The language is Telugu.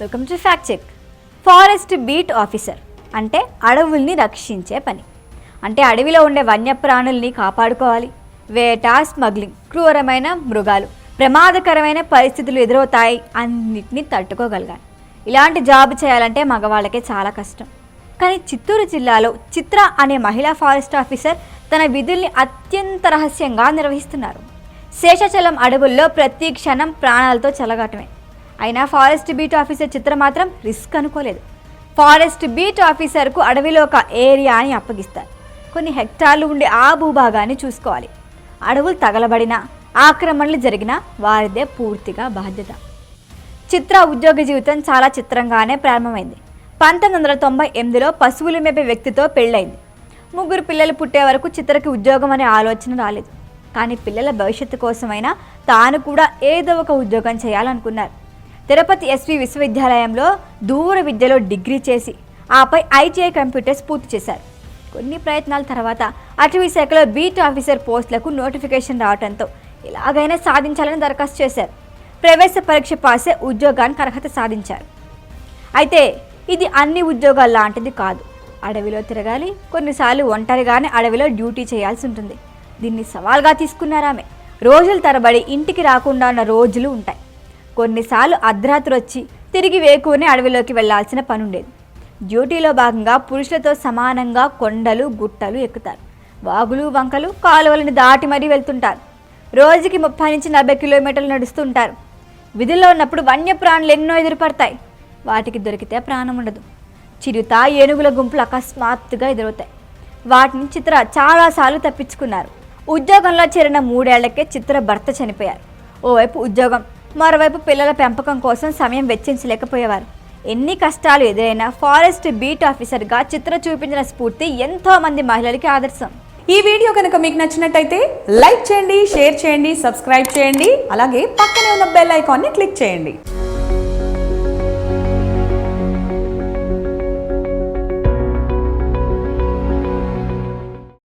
Welcome to fact check. Forest beat officer అంటే అడవుల్ని రక్షించే పని. అంటే అడవిలో ఉండే వన్యప్రాణుల్ని కాపాడుకోవాలి. వేట, స్మగ్లింగ్, క్రూరమైన మృగాలు, ప్రమాదకరమైన పరిస్థితులు ఎదురవుతాయి, అన్నిటినీ తట్టుకోగలగాలి. ఇలాంటి జాబ్ చేయాలంటే మగవాళ్ళకే చాలా కష్టం. కానీ చిత్తూరు జిల్లాలో చిత్ర అనే మహిళా ఫారెస్ట్ ఆఫీసర్ తన విధుల్ని అత్యంత రహస్యంగా నిర్వహిస్తున్నారు. శేషాచలం అడవుల్లో ప్రతి క్షణం ప్రాణాలతో చెలగాటమే. అయినా ఫారెస్ట్ బీట్ ఆఫీసర్ చిత్ర మాత్రం రిస్క్ అనుకోలేదు. ఫారెస్ట్ బీట్ ఆఫీసర్కు అడవిలో ఒక ఏరియాని అప్పగిస్తారు. కొన్ని హెక్టార్లు ఉండే ఆ భూభాగాన్ని చూసుకోవాలి. అడవులు తగలబడినా, ఆక్రమణలు జరిగినా వారిదే పూర్తిగా బాధ్యత. చిత్ర ఉద్యోగ జీవితం చాలా చిత్రంగానే ప్రారంభమైంది. 1998లో పశువులు మేపే వ్యక్తితో పెళ్ళైంది. 3 పిల్లలు పుట్టే వరకు చిత్రకి ఉద్యోగం అనే ఆలోచన రాలేదు. కానీ పిల్లల భవిష్యత్తు కోసమైనా తాను కూడా ఏదో ఒక ఉద్యోగం చేయాలనుకున్నారు. తిరుపతి ఎస్వి విశ్వవిద్యాలయంలో దూర విద్యలో డిగ్రీ చేసి ఆపై ఐటీఐ కంప్యూటర్స్ పూర్తి చేశారు. కొన్ని ప్రయత్నాల తర్వాత అటవీ శాఖలో బీట్ ఆఫీసర్ పోస్టులకు నోటిఫికేషన్ రావడంతో ఎలాగైనా సాధించాలని దరఖాస్తు చేశారు. ప్రవేశ పరీక్ష పాసే ఉద్యోగానికి అర్హత సాధించారు. అయితే ఇది అన్ని ఉద్యోగాల లాంటిది కాదు. అడవిలో తిరగాలి, కొన్నిసార్లు ఒంటరిగానే అడవిలో డ్యూటీ చేయాల్సి ఉంటుంది. దీన్ని సవాల్గా తీసుకున్నారామె. రోజుల తరబడి ఇంటికి రాకుండా ఉన్న రోజులు ఉంటాయి. కొన్నిసార్లు అర్ధరాత్రి వచ్చి తిరిగి వేకువనే అడవిలోకి వెళ్లాల్సిన పని ఉండేది. డ్యూటీలో భాగంగా పురుషులతో సమానంగా కొండలు, గుట్టలు ఎక్కుతారు. వాగులు, వంకలు, కాలువలను దాటి మరీ వెళ్తుంటారు. రోజుకి 30 నుంచి 40 కిలోమీటర్లు నడుస్తుంటారు. విధుల్లో ఉన్నప్పుడు వన్యప్రాణులు ఎన్నో ఎదురుపడతాయి. వాటికి దొరికితే ప్రాణం ఉండదు. చిరుత, ఏనుగుల గుంపులు అకస్మాత్తుగా ఎదురవుతాయి. వాటిని చిత్ర చాలాసార్లు తప్పించుకున్నారు. ఉద్యోగంలో చేరిన 3 ఏళ్లకే చిత్ర భర్త చనిపోయారు. ఓవైపు ఉద్యోగం, మరోవైపు పిల్లల పెంపకం కోసం సమయం వెచ్చించలేకపోయేవారు. ఎన్ని కష్టాలు ఎదురైనా ఫారెస్ట్ బీట్ ఆఫీసర్గా చిత్ర చూపించిన స్ఫూర్తి ఎంతో మంది మహిళలకి ఆదర్శం. ఈ వీడియో కనుక మీకు నచ్చినట్టయితే లైక్ చేయండి, షేర్ చేయండి, సబ్స్క్రైబ్ చేయండి. అలాగే పక్కనే ఉన్న బెల్ ఐకాన్ని క్లిక్ చేయండి.